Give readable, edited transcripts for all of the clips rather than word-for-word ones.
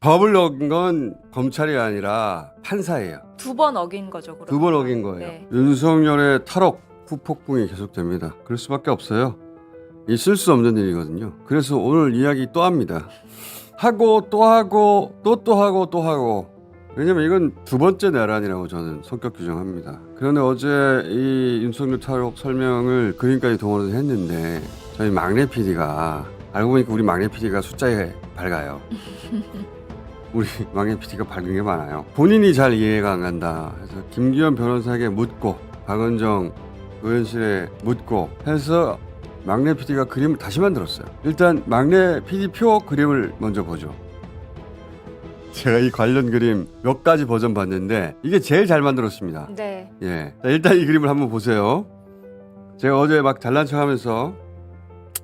법을 어긴 건 검찰이 아니라 판사예요. 2번 어긴 거죠. 그럼. 2번 어긴 거예요. 네. 윤석열의 탈옥 후폭풍이 계속됩니다. 그럴 수밖에 없어요. 있을 수 없는 일이거든요. 그래서 오늘 이야기 또 합니다. 하고 또 하고 또 하고 또 하고. 왜냐면 이건 두 번째 내란이라고 저는 성격 규정합니다. 그런데 어제 이 윤석열 탈옥 설명을 그림까지 동원해서 했는데 저희 막내 PD가 알고 보니까 우리 막내 PD가 숫자에 밝아요. 우리 막내 PD가 밝은 게 많아요. 본인이 잘 이해가 안 간다 해서 김기현 변호사에게 묻고 박은정 의원실에 묻고 해서 막내 PD가 그림을 다시 만들었어요. 일단 막내 PD 표 그림을 먼저 보죠. 제가 이 관련 그림 몇 가지 버전 봤는데 이게 제일 잘 만들었습니다. 네. 예. 자, 일단 이 그림을 한번 보세요. 제가 어제 막 잘난 척하면서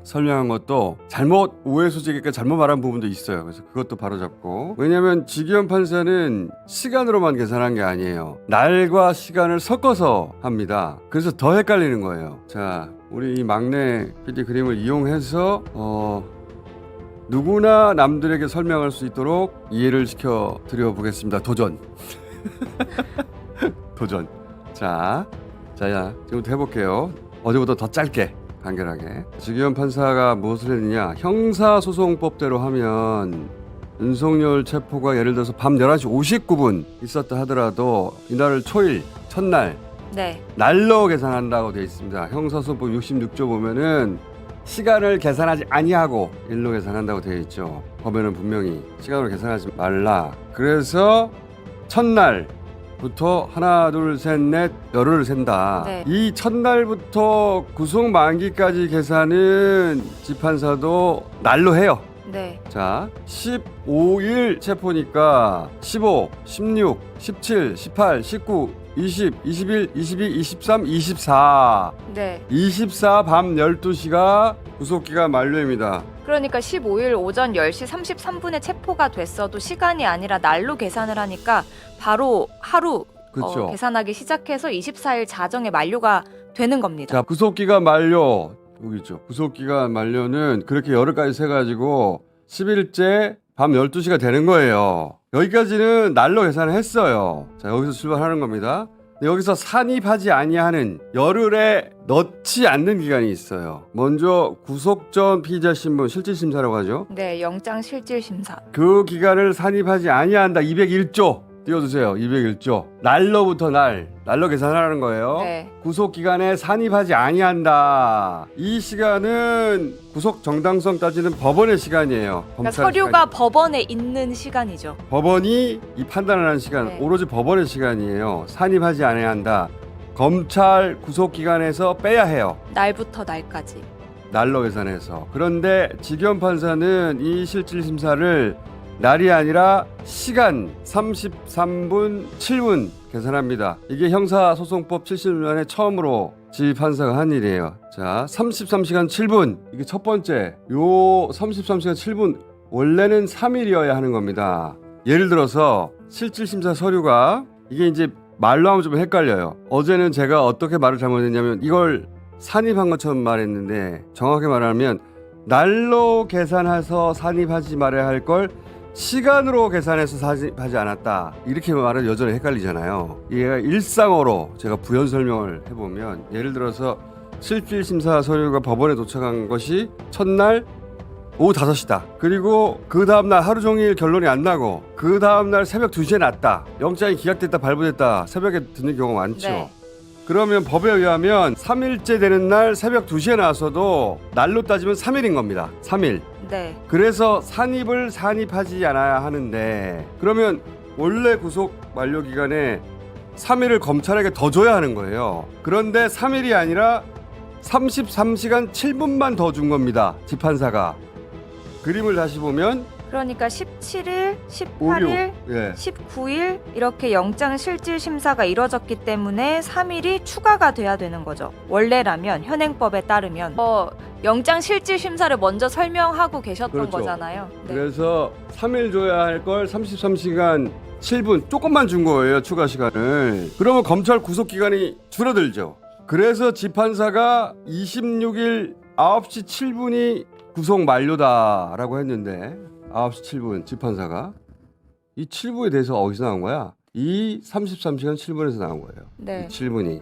설명한 것도 잘못 오해 소지니까 잘못 말한 부분도 있어요. 그래서 그것도 바로잡고. 왜냐하면 지기현 판사는 시간으로만 계산한 게 아니에요. 날과 시간을 섞어서 합니다. 그래서 더 헷갈리는 거예요. 자, 우리 이 막내 PD 그림을 이용해서 누구나 남들에게 설명할 수 있도록 이해를 시켜 드려 보겠습니다. 도전. 도전. 자, 지금부터 해볼게요. 어제보다 더 짧게, 간결하게. 지기현 판사가 무엇을 했느냐? 형사소송법대로 하면 윤석열 체포가 예를 들어서 밤 11시 59분 있었다 하더라도 이날을 초일, 첫날, 네. 날로 계산한다고 되어 있습니다. 형사소송법 66조 보면은 시간을 계산하지 아니하고 일로 계산한다고 되어 있죠. 법에는 분명히 시간으로 계산하지 말라. 그래서 첫날부터 하나 둘 셋 넷 열흘을 센다. 네. 이 첫날부터 구속 만기까지 계산은 재판사도 날로 해요. 네. 자, 15일 체포니까 15, 16, 17, 18, 19, 20, 21, 22, 23, 24. 네. 24 밤 12시가 구속기간 만료입니다. 그러니까 15일 오전 10시 33분에 체포가 됐어도 시간이 아니라 날로 계산을 하니까 바로 하루 그렇죠. 계산하기 시작해서 24일 자정에 만료가 되는 겁니다. 자, 구속기간 만료. 여기 있죠. 구속기간 만료는 그렇게 열흘까지 세가지고 10일째 밤 12시가 되는 거예요. 여기까지는 날로 계산을 했어요. 자, 여기서 출발하는 겁니다. 근데 여기서 산입하지 아니하는 열흘에 넣지 않는 기간이 있어요. 먼저 구속 전 피의자 신분 실질심사라고 하죠. 네, 영장 실질 심사. 그 기간을 산입하지 아니한다. 201조 띄워주세요. 201조 날로부터 날로 계산하라는 거예요. 네. 구속 기간에 산입하지 아니한다. 이 시간은 구속 정당성 따지는 법원의 시간이에요. 그러니까 검찰 서류가 시간이. 법원에 있는 시간이죠. 법원이 이 판단을 하는 시간, 네. 오로지 법원의 시간이에요. 산입하지 아니한다. 검찰 구속 기간에서 빼야 해요. 날부터 날까지. 날로 계산해서. 그런데 지기현 판사는 이 실질 심사를 날이 아니라 시간 33분 7분 계산합니다. 이게 형사소송법 70년에 처음으로 지 판사가 한 일이에요. 자, 33시간 7분. 이게 첫 번째. 요 33시간 7분 원래는 3일이어야 하는 겁니다. 예를 들어서 실질심사 서류가 이게 이제 말로 하면 좀 헷갈려요. 어제는 제가 어떻게 말을 잘못했냐면 이걸 산입한 것처럼 말했는데 정확히 말하면 날로 계산해서 산입하지 말아야 할 걸 시간으로 계산해서 산입하지 않았다. 이렇게 말은 여전히 헷갈리잖아요. 이게 일상어로 제가 부연 설명을 해보면 예를 들어서 실질심사 서류가 법원에 도착한 것이 첫날 오후 5시다. 그리고 그 다음날 하루 종일 결론이 안 나고 그 다음날 새벽 2시에 났다. 영장이 기각됐다 발부됐다. 새벽에 듣는 경우가 많죠. 네. 그러면 법에 의하면 3일째 되는 날 새벽 2시에 나와서도 날로 따지면 3일인 겁니다. 3일. 네. 그래서 산입하지 않아야 하는데 그러면 원래 구속 만료 기간에 3일을 검찰에게 더 줘야 하는 거예요. 그런데 3일이 아니라 33시간 7분만 더 준 겁니다. 재판사가. 그림을 다시 보면 그러니까 17일, 5, 6, 18일, 예. 19일 이렇게 영장 실질 심사가 이뤄졌기 때문에 3일이 추가가 돼야 되는 거죠. 원래라면 현행법에 따르면 영장 실질 심사를 먼저 설명하고 계셨던 그렇죠. 거잖아요. 네. 그래서 3일 줘야 할 걸 33시간 7분 조금만 준 거예요. 추가 시간을. 그러면 검찰 구속 기간이 줄어들죠. 그래서 재판사가 26일 9시 7분이 구속 만료다라고 했는데 9시 7분 재판사가 이 7부에 대해서 어디서 나온 거야? 이 33시간 7분에서 나온 거예요. 네. 이 7분이.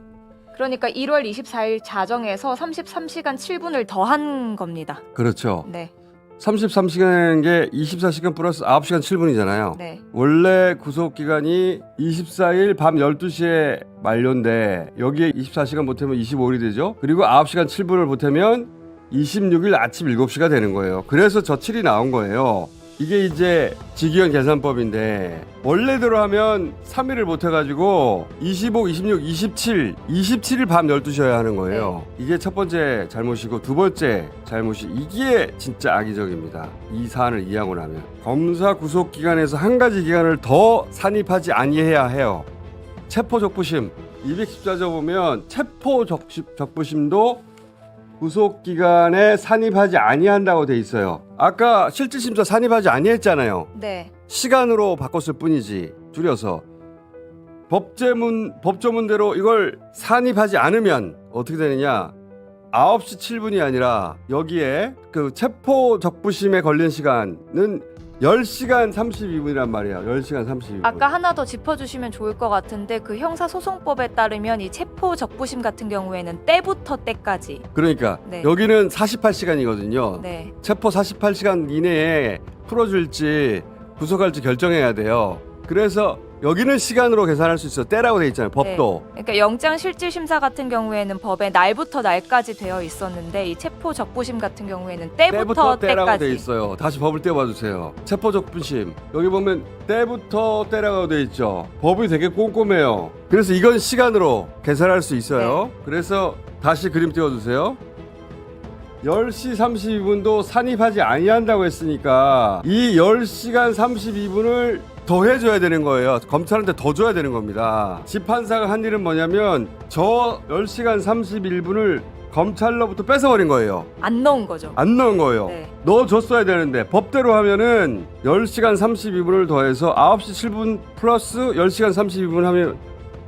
그러니까 1월 24일 자정에서 33시간 7분을 더한 겁니다. 그렇죠. 네. 33시간인 게 24시간 플러스 9시간 7분이잖아요. 네. 원래 구속기간이 24일 밤 12시에 만료인데 여기에 24시간 보태면 25일이 되죠. 그리고 9시간 7분을 보태면 26일 아침 7시가 되는 거예요. 그래서 저 7이 나온 거예요. 이게 이제 직위원 계산법인데 원래대로 하면 3일을 못해가지고 25, 26, 27일 밤 12시여야 하는 거예요. 이게 첫 번째 잘못이고 두 번째 잘못이 이게 진짜 악의적입니다. 이 사안을 이해하고 나면 검사 구속기간에서 한 가지 기간을 더 산입하지 아니해야 해요. 체포적부심 214조 보면 체포적부심도 구속기간에 산입하지 아니한다고 돼 있어요. 아까 실질심사 산입하지 아니했잖아요. 네. 시간으로 바꿨을 뿐이지 줄여서 법조문대로 이걸 산입하지 않으면 어떻게 되느냐 9시 7분이 아니라 여기에 그 체포적부심에 걸린 시간은 10시간 32분이란 말이야. 10시간 32분. 아까 하나 더 짚어주시면 좋을 것 같은데 그 형사소송법에 따르면 이 체포적부심 같은 경우에는 때부터 때까지. 그러니까 네. 여기는 48시간이거든요. 네. 체포 48시간 이내에 풀어줄지 구속할지 결정해야 돼요. 그래서 여기는 시간으로 계산할 수 있어요. 때라고 돼 있잖아요. 법도. 네. 그러니까 영장실질심사 같은 경우에는 법에 날부터 날까지 되어 있었는데 이 체포적부심 같은 경우에는 때부터 때라고 때까지. 돼 있어요. 다시 법을 떼봐 주세요. 체포적부심 여기 보면 때부터 때라고 돼 있죠. 법이 되게 꼼꼼해요. 그래서 이건 시간으로 계산할 수 있어요. 네. 그래서 다시 그림 띄워주세요. 10시 32분도 산입하지 아니한다고 했으니까 이 10시간 32분을 더 해줘야 되는 거예요. 검찰한테 더 줘야 되는 겁니다. 재판사가 한 일은 뭐냐면 저 10시간 31분을 검찰로부터 뺏어버린 거예요. 안 넣은 거죠. 안 넣은 거예요. 네. 넣어줬어야 되는데 법대로 하면은 10시간 32분을 더해서 9시 7분 플러스 10시간 32분 하면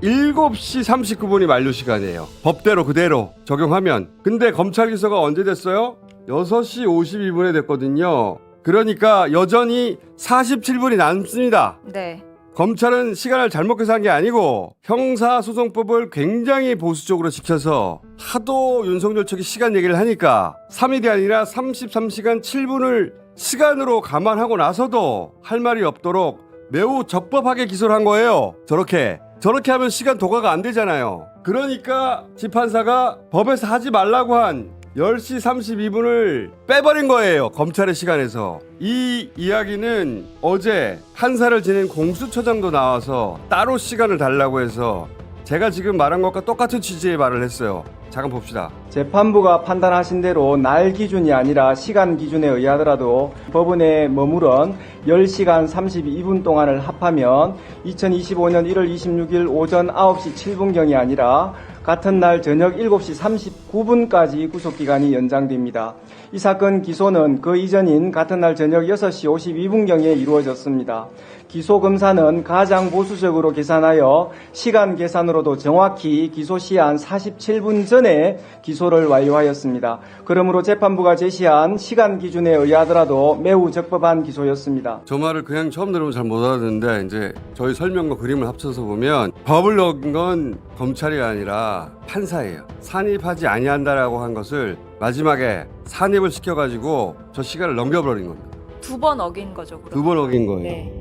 7시 39분이 만료 시간이에요. 법대로 그대로 적용하면. 근데 검찰 기소가 언제 됐어요? 6시 52분에 됐거든요. 그러니까 여전히 47분이 남습니다. 네. 검찰은 시간을 잘못 계산한 게 아니고 형사소송법을 굉장히 보수적으로 지켜서 하도 윤석열 측이 시간 얘기를 하니까 3일이 아니라 33시간 7분을 시간으로 감안하고 나서도 할 말이 없도록 매우 적법하게 기소를 한 거예요. 저렇게 하면 시간 도과가 안 되잖아요. 그러니까 재판사가 법에서 하지 말라고 한 10시 32분을 빼버린 거예요. 검찰의 시간에서. 이 이야기는 어제 판사를 지낸 공수처장도 나와서 따로 시간을 달라고 해서 제가 지금 말한 것과 똑같은 취지의 말을 했어요. 잠깐 봅시다. 재판부가 판단하신 대로 날 기준이 아니라 시간 기준에 의하더라도 법원에 머무른 10시간 32분 동안을 합하면 2025년 1월 26일 오전 9시 7분경이 아니라 같은 날 저녁 7시 39분까지 구속기간이 연장됩니다. 이 사건 기소는 그 이전인 같은 날 저녁 6시 52분경에 이루어졌습니다. 기소검사는 가장 보수적으로 계산하여 시간 계산으로도 정확히 기소시한 47분 전에 기소를 완료하였습니다. 그러므로 재판부가 제시한 시간 기준에 의하더라도 매우 적법한 기소였습니다. 저 말을 그냥 처음 들으면 잘 못 알아듣는데 이제 저희 설명과 그림을 합쳐서 보면 법을 어긴 건 검찰이 아니라 판사예요. 산입하지 아니한다라고 한 것을 마지막에 산입을 시켜가지고 저 시간을 넘겨버린 겁니다. 두 번 어긴 거죠. 그럼. 두 번 어긴 거예요. 네.